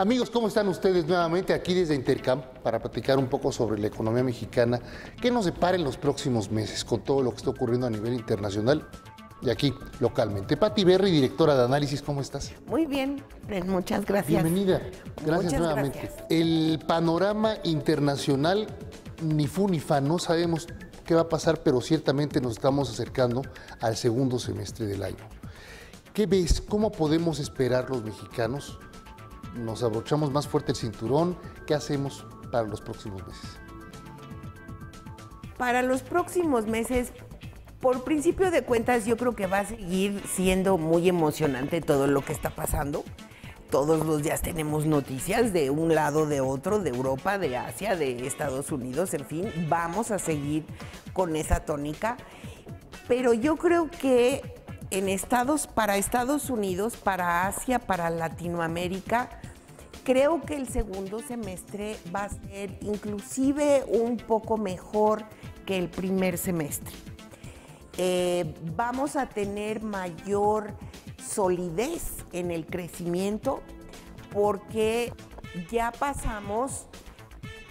Amigos, ¿cómo están ustedes nuevamente aquí desde Intercam para platicar un poco sobre la economía mexicana? ¿Qué nos depara en los próximos meses con todo lo que está ocurriendo a nivel internacional y aquí localmente? Pati Berry, directora de análisis, ¿cómo estás? Muy bien, muchas gracias. Bienvenida, gracias Muchas nuevamente. gracias. El panorama internacional, ni fu ni fa, no sabemos qué va a pasar, pero ciertamente nos estamos acercando al segundo semestre del año. ¿Qué ves? ¿Cómo podemos esperar los mexicanos? ¿Nos abrochamos más fuerte el cinturón? ¿Qué hacemos para los próximos meses? Para los próximos meses, por principio de cuentas, yo creo que va a seguir siendo muy emocionante todo lo que está pasando. Todos los días tenemos noticias de un lado, de otro, de Europa, de Asia, de Estados Unidos, en fin, vamos a seguir con esa tónica. Pero yo creo que para Estados Unidos, para Asia, para Latinoamérica, creo que el segundo semestre va a ser inclusive un poco mejor que el primer semestre. Vamos a tener mayor solidez en el crecimiento porque ya pasamos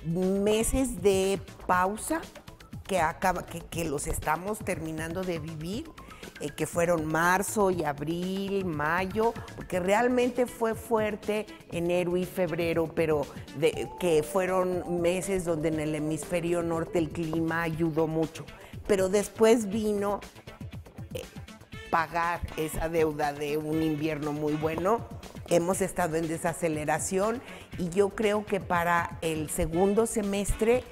meses de pausa que los estamos terminando de vivir, que fueron marzo y abril, mayo, porque realmente fue fuerte enero y febrero, pero que fueron meses donde en el hemisferio norte el clima ayudó mucho. Pero después vino pagar esa deuda de un invierno muy bueno. Hemos estado en desaceleración y yo creo que para el segundo semestre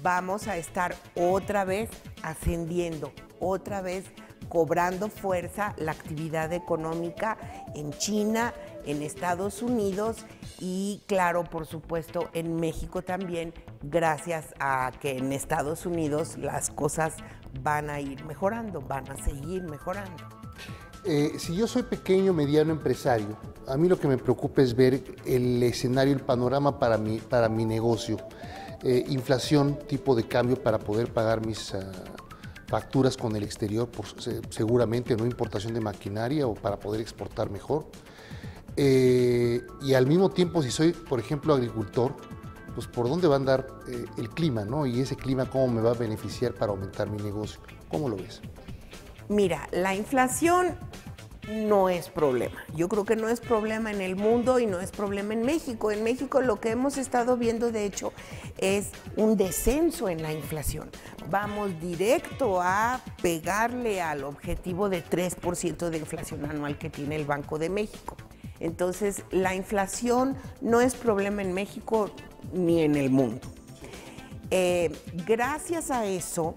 vamos a estar otra vez ascendiendo, otra vez cobrando fuerza la actividad económica en China, en Estados Unidos y, claro, por supuesto, en México también, gracias a que en Estados Unidos las cosas van a ir mejorando, van a seguir mejorando. Si yo soy pequeño, mediano empresario, a mí lo que me preocupa es ver el escenario, el panorama para mi negocio. Inflación, tipo de cambio para poder pagar mis facturas con el exterior, seguramente no importación de maquinaria o para poder exportar mejor. Y al mismo tiempo, si soy, por ejemplo, agricultor, pues por dónde va a andar el clima, ¿no? Y ese clima, ¿cómo me va a beneficiar para aumentar mi negocio? ¿Cómo lo ves? Mira, la inflación no es problema. Yo creo que no es problema en el mundo y no es problema en México. En México lo que hemos estado viendo, de hecho, es un descenso en la inflación. Vamos directo a pegarle al objetivo de 3% de inflación anual que tiene el Banco de México. Entonces, la inflación no es problema en México ni en el mundo. Gracias a eso,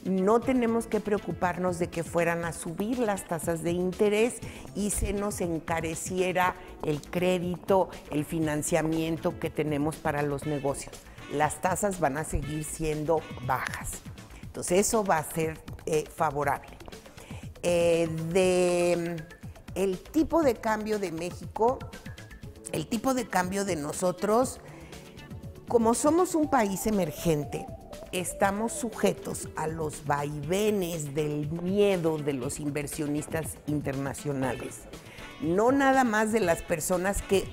no tenemos que preocuparnos de que fueran a subir las tasas de interés y se nos encareciera el crédito, el financiamiento que tenemos para los negocios. Las tasas van a seguir siendo bajas. Entonces eso va a ser favorable. El tipo de cambio de México, el tipo de cambio de nosotros, como somos un país emergente, estamos sujetos a los vaivenes del miedo de los inversionistas internacionales. No nada más de las personas que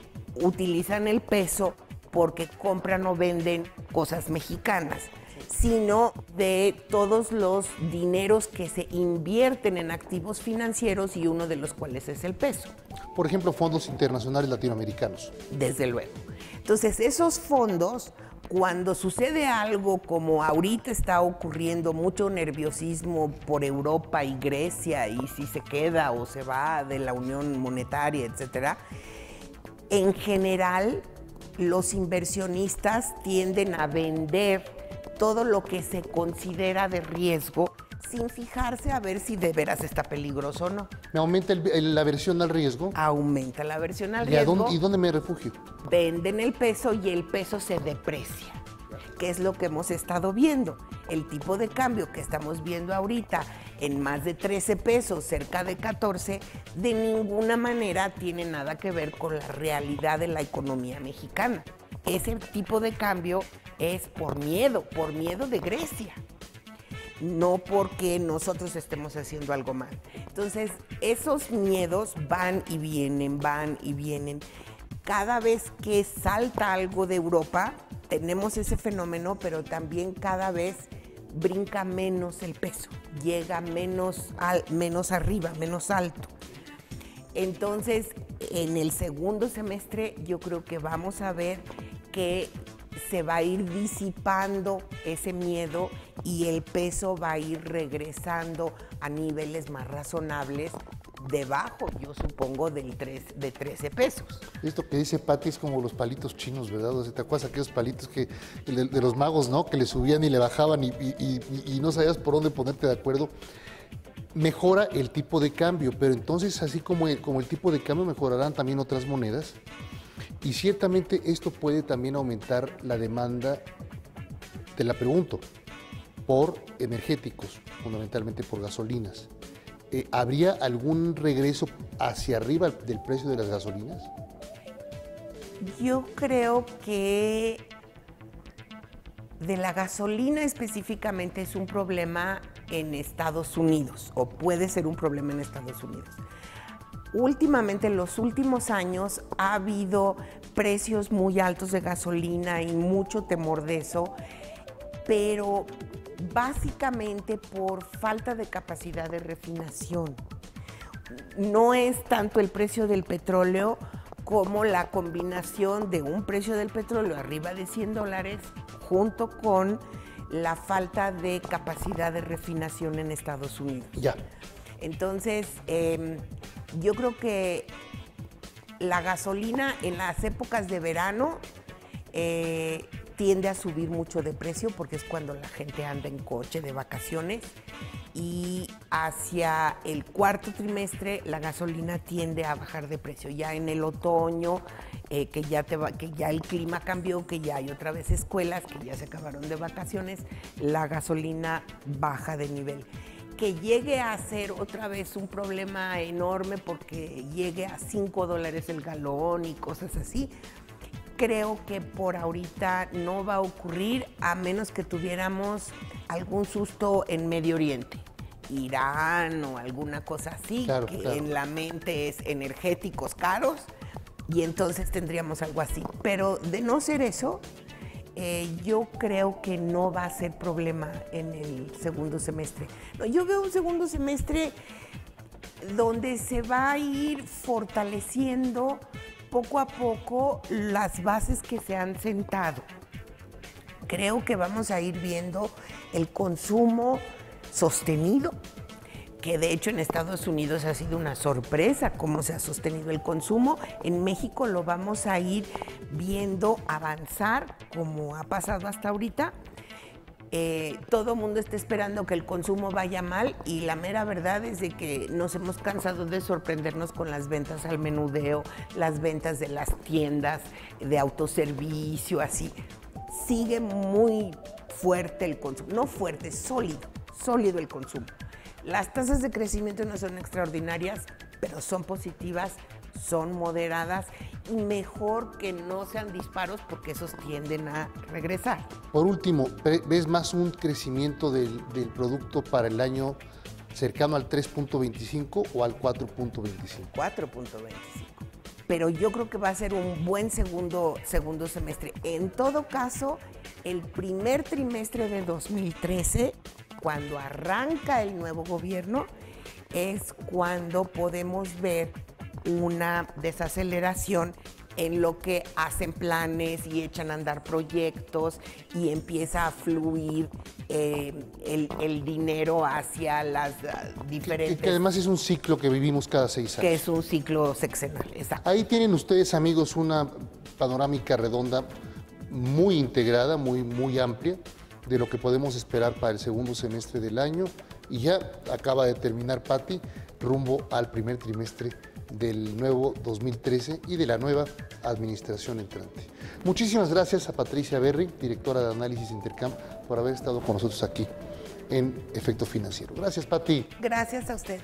utilizan el peso porque compran o venden cosas mexicanas, sino de todos los dineros que se invierten en activos financieros y uno de los cuales es el peso. Por ejemplo, fondos internacionales latinoamericanos. Desde luego. Entonces, esos fondos, cuando sucede algo como ahorita está ocurriendo, mucho nerviosismo por Europa y Grecia, y si se queda o se va de la Unión Monetaria, etcétera, en general los inversionistas tienden a vender todo lo que se considera de riesgo sin fijarse a ver si de veras está peligroso o no. ¿Me aumenta la aversión al riesgo? Aumenta la aversión al riesgo. ¿Y dónde me refugio? Venden el peso y el peso se deprecia, que es lo que hemos estado viendo. El tipo de cambio que estamos viendo ahorita en más de 13 pesos, cerca de 14, de ninguna manera tiene nada que ver con la realidad de la economía mexicana. Ese tipo de cambio es por miedo de Grecia, no porque nosotros estemos haciendo algo mal. Entonces, esos miedos van y vienen, Cada vez que salta algo de Europa, tenemos ese fenómeno, pero también cada vez brinca menos el peso, llega menos arriba, menos alto. Entonces, en el segundo semestre yo creo que vamos a ver que se va a ir disipando ese miedo y el peso va a ir regresando a niveles más razonables, debajo, yo supongo, de 13 pesos. Esto que dice Pati es como los palitos chinos, ¿verdad? O sea, ¿te acuerdas aquellos palitos que de los magos, ¿no? Que le subían y le bajaban y no sabías por dónde ponerte de acuerdo. Mejora el tipo de cambio, pero entonces así como el tipo de cambio mejorarán también otras monedas y ciertamente esto puede también aumentar la demanda, te la pregunto, por energéticos, fundamentalmente por gasolinas. ¿Habría algún regreso hacia arriba del precio de las gasolinas? Yo creo que de la gasolina específicamente es un problema en Estados Unidos, o puede ser un problema en Estados Unidos. Últimamente, en los últimos años, ha habido precios muy altos de gasolina y mucho temor de eso, pero básicamente por falta de capacidad de refinación. No es tanto el precio del petróleo como la combinación de un precio del petróleo arriba de $100 junto con la falta de capacidad de refinación en Estados Unidos. Ya. Entonces, yo creo que la gasolina en las épocas de verano tiende a subir mucho de precio porque es cuando la gente anda en coche de vacaciones, y hacia el cuarto trimestre la gasolina tiende a bajar de precio. Ya en el otoño, que ya el clima cambió, que ya hay otra vez escuelas, que ya se acabaron de vacaciones, la gasolina baja de nivel. Que llegue a ser otra vez un problema enorme porque llegue a $5 el galón y cosas así, creo que por ahorita no va a ocurrir, a menos que tuviéramos algún susto en Medio Oriente, Irán o alguna cosa así, claro. En la mente es energéticos caros, y entonces tendríamos algo así. Pero de no ser eso, yo creo que no va a ser problema en el segundo semestre. No, yo veo un segundo semestre donde se va a ir fortaleciendo poco a poco las bases que se han sentado. Creo que vamos a ir viendo el consumo sostenido, que de hecho en Estados Unidos ha sido una sorpresa cómo se ha sostenido el consumo. En México lo vamos a ir viendo avanzar como ha pasado hasta ahorita. Todo el mundo está esperando que el consumo vaya mal, y la mera verdad es de que nos hemos cansado de sorprendernos con las ventas al menudeo, las ventas de las tiendas de autoservicio, así. Sigue muy fuerte el consumo, no fuerte, sólido el consumo. Las tasas de crecimiento no son extraordinarias, pero son positivas, son moderadas, y mejor que no sean disparos porque esos tienden a regresar. Por último, ¿ves más un crecimiento del producto para el año cercano al 3.25 o al 4.25? 4.25. Pero yo creo que va a ser un buen segundo semestre. En todo caso, el primer trimestre de 2013, cuando arranca el nuevo gobierno, es cuando podemos ver una desaceleración en lo que hacen planes y echan a andar proyectos y empieza a fluir el dinero hacia las diferentes... Que además es un ciclo que vivimos cada 6 años. Que es un ciclo sexenal, exacto. Ahí tienen ustedes, amigos, una panorámica redonda muy integrada, muy amplia, de lo que podemos esperar para el segundo semestre del año. Y ya acaba de terminar Pati, rumbo al primer trimestre del nuevo 2013 y de la nueva administración entrante. Muchísimas gracias a Patricia Berry, directora de Análisis Intercam, por haber estado con nosotros aquí en Efecto Financiero. Gracias, Pati. Gracias a ustedes.